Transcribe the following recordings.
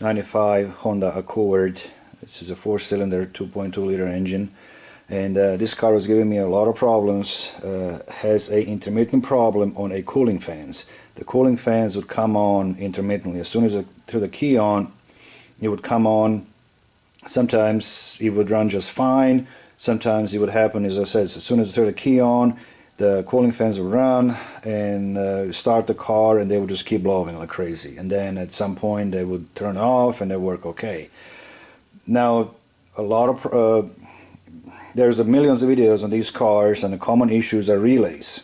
95 Honda Accord. This is a 4-cylinder 2.2-liter engine, and this car was giving me a lot of problems. Has a intermittent problem on a cooling fans. The cooling fans would come on intermittently. As soon as I threw the key on, it would come on. Sometimes it would run just fine. Sometimes it would happen, as I said, as soon as I threw the key on, the cooling fans would run and start the car, and they would just keep blowing like crazy. And then at some point they would turn off and they work okay. Now, there's millions of videos on these cars, and the common issues are relays.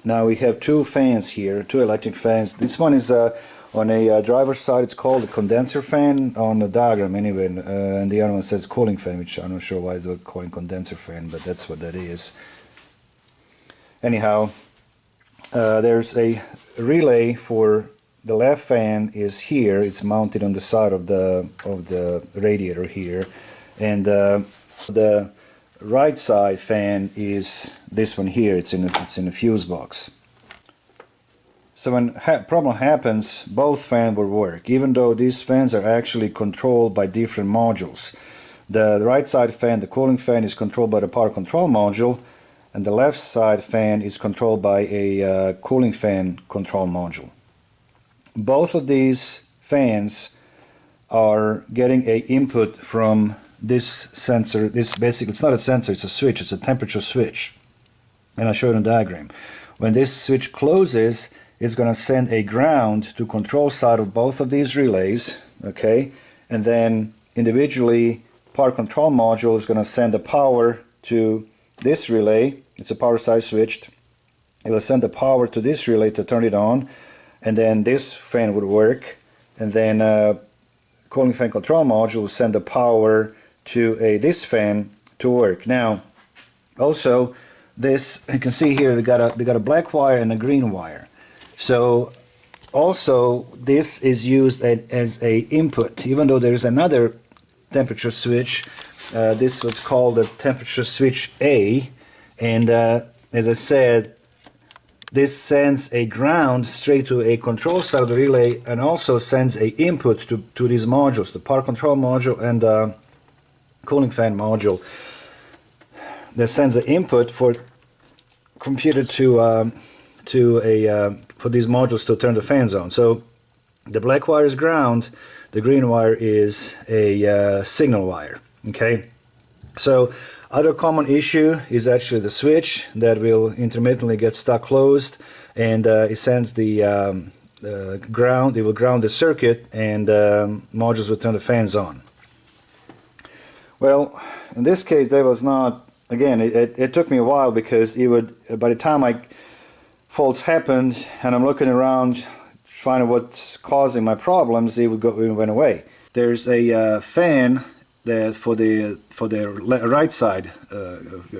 Now we have two fans here, two electric fans. This one is on a driver's side. It's called a condenser fan on the diagram anyway, and the other one says cooling fan, which I'm not sure why it's calling condenser fan, but that's what that is. Anyhow, there's a relay for the left fan is here. It's mounted on the side of the radiator here, and the right side fan is this one here. It's in a fuse box. So when problem happens, both fans will work, even though these fans are actually controlled by different modules. The right side fan, the cooling fan, is controlled by the power control module, and the left side fan is controlled by a cooling fan control module. Both of these fans are getting a input from this sensor. This basically, it's not a sensor, it's a switch, it's a temperature switch. And I'll show you in the diagram. When this switch closes, it's going to send a ground to control side of both of these relays, okay? And then individually, power control module is going to send the power to this relay. It's a power side switched. It will send the power to this relay to turn it on, and then this fan would work, and then cooling fan control module will send the power to this fan to work. Now, also, this, you can see here we got a black wire and a green wire. So also this is used as a input, even though there's another temperature switch. This is what's called the temperature switch A, and as I said, this sends a ground straight to a control side of the relay, and also sends a input to these modules, the power control module and the cooling fan module. That sends an input for computer for these modules to turn the fans on. So the black wire is ground, the green wire is a signal wire. Okay, so other common issue is actually the switch that will intermittently get stuck closed, and it sends the ground. It will ground the circuit, and modules will turn the fans on. Well, in this case, that was not. Again, it took me a while, because it would. By the time faults happened, and I'm looking around, finding what's causing my problems, it went away. There's a fan that for the right side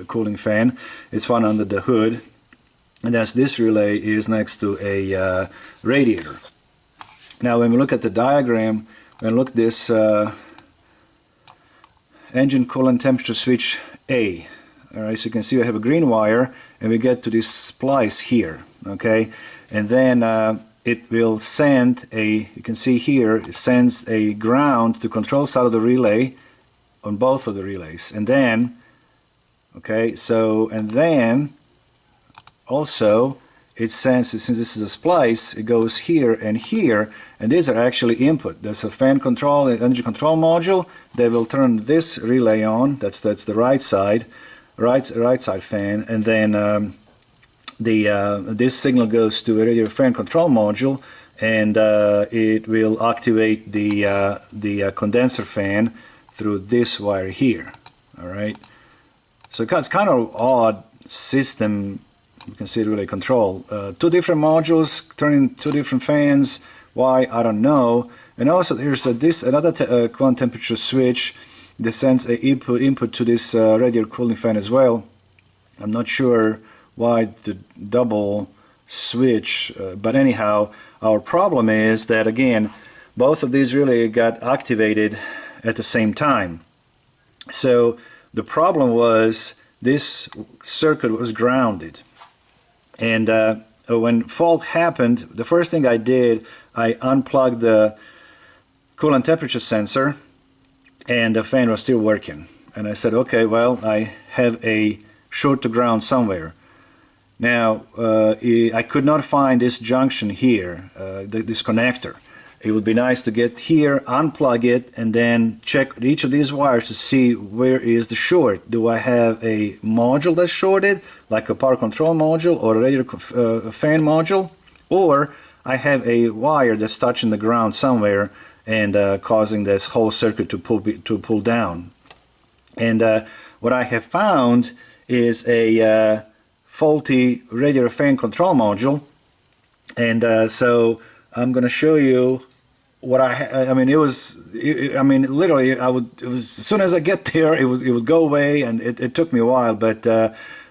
cooling fan. It's one under the hood, and that's this relay is next to a radiator. Now, when we look at the diagram, when we look at this engine coolant temperature switch A. Alright, so you can see we have a green wire, and we get to this splice here, okay, and then it will send you can see here, it sends a ground to control side of the relay on both of the relays, and then, okay, so, and then also it sends, since this is a splice, it goes here, and these are actually input. There's a fan control, energy control module. They will turn this relay on. That's the right side fan, and then this signal goes to a radio fan control module, and it will activate the condenser fan through this wire here. All right, so it's kind of odd system. You can see relay control. Two different modules turning two different fans. Why, I don't know. And also there's another coolant temperature switch that sends a input to this radiator cooling fan as well. I'm not sure why the double switch, but anyhow, our problem is that, again, both of these really got activated at the same time. So the problem was this circuit was grounded, and when fault happened, the first thing I did, I unplugged the coolant temperature sensor, and the fan was still working. And I said, okay, well, I have a short to ground somewhere. Now, I could not find this junction here, this connector. It would be nice to get here, unplug it, and then check each of these wires to see where is the short. Do I have a module that's shorted, like a power control module or a radiator fan module? Or I have a wire that's touching the ground somewhere and causing this whole circuit to pull down. And what I have found is a faulty radiator fan control module. And so I'm going to show you what I mean. I mean, literally, it was as soon as I get there, it would go away, and it took me a while, but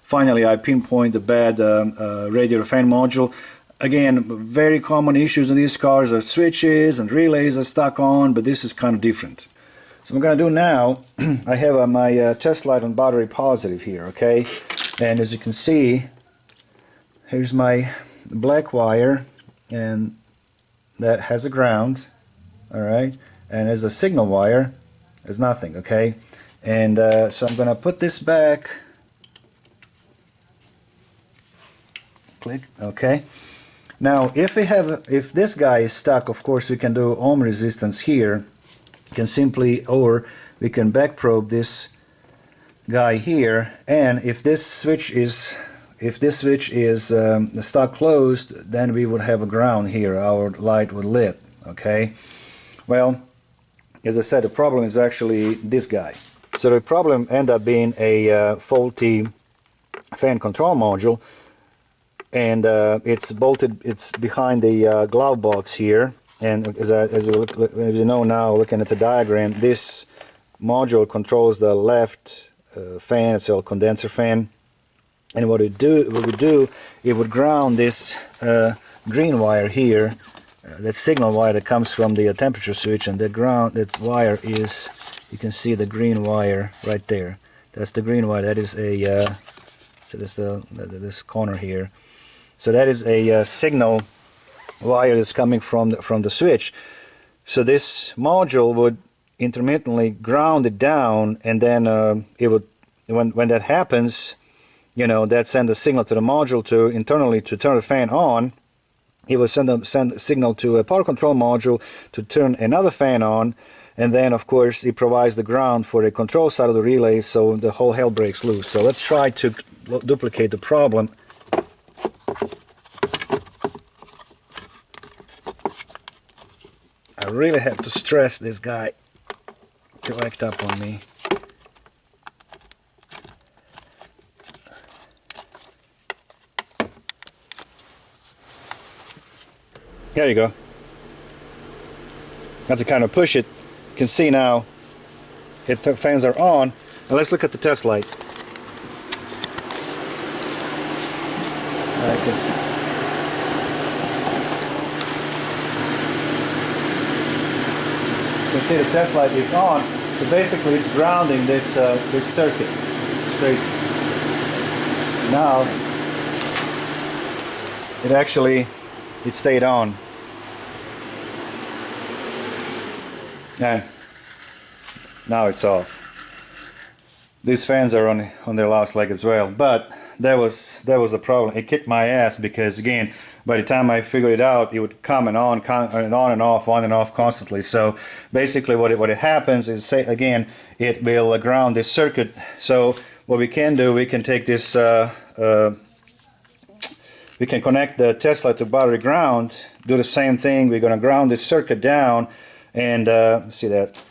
finally I pinpoint the bad radiator fan module. Again, very common issues in these cars are switches and relays are stuck on, but this is kind of different. So what I'm going to do now, I have my test light on battery positive here, okay? And as you can see, here's my black wire, and that has a ground, all right? And as a signal wire, there's nothing, okay? And so I'm going to put this back. Click, okay. Now, if this guy is stuck, of course, we can do ohm resistance here. We can simply, or we can back probe this guy here, and if this switch is stuck closed, then we would have a ground here. Our light would lit. Okay. Well, as I said, the problem is actually this guy. So the problem ended up being a faulty fan control module, and it's bolted. It's behind the glove box here. And as you know now, looking at the diagram, this module controls the left fan. It's a condenser fan. And what it would do, it would ground this green wire here, that signal wire that comes from the temperature switch, and that wire is, you can see the green wire right there. That's the green wire. That is a so that's this corner here. So that is a signal wire that's coming from the switch. So this module would intermittently ground it down, and then it would, when that happens, you know, that send a signal to the module to internally to turn the fan on. It will send a signal to a power control module to turn another fan on, and then of course it provides the ground for the control side of the relay, so the whole hell breaks loose. So let's try to duplicate the problem. I really have to stress this guy to act up on me. There you go. Have to kind of push it. You can see now the fans are on. Now let's look at the test light. You can see the test light is on. So basically it's grounding this this circuit. It's crazy. Now it stayed on. And now it's off. These fans are on their last leg as well, but that was a problem. It kicked my ass because, again, by the time I figured it out, it would come and on and off constantly. So basically what it happens is, say again, it will ground this circuit. So what we can do, we can take this we can connect the test light to battery ground, do the same thing. We're going to ground this circuit down, and see that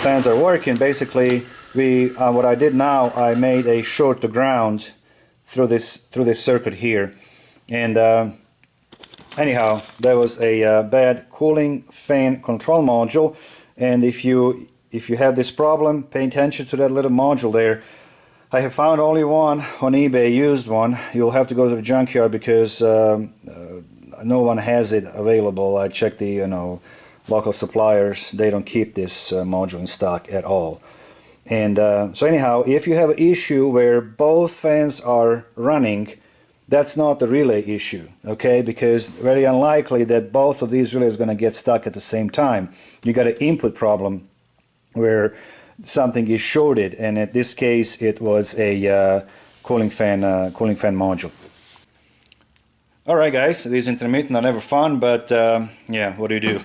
fans are working. Basically, what I did now, I made a short to ground through this circuit here, and anyhow, there was a bad cooling fan control module. And if you have this problem, pay attention to that little module there. I have found only one on eBay, used one. You'll have to go to the junkyard because no one has it available. I checked the local suppliers. They don't keep this module in stock at all. And so anyhow, if you have an issue where both fans are running, that's not the relay issue, okay? Because very unlikely that both of these relays are going to get stuck at the same time. You got an input problem where something is shorted, and in this case it was a cooling fan module. All right, guys, these intermittent are never fun, but yeah, what do you do?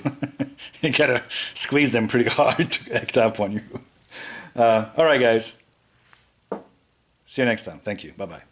You gotta squeeze them pretty hard to act up on you. All right, guys. See you next time. Thank you. Bye-bye.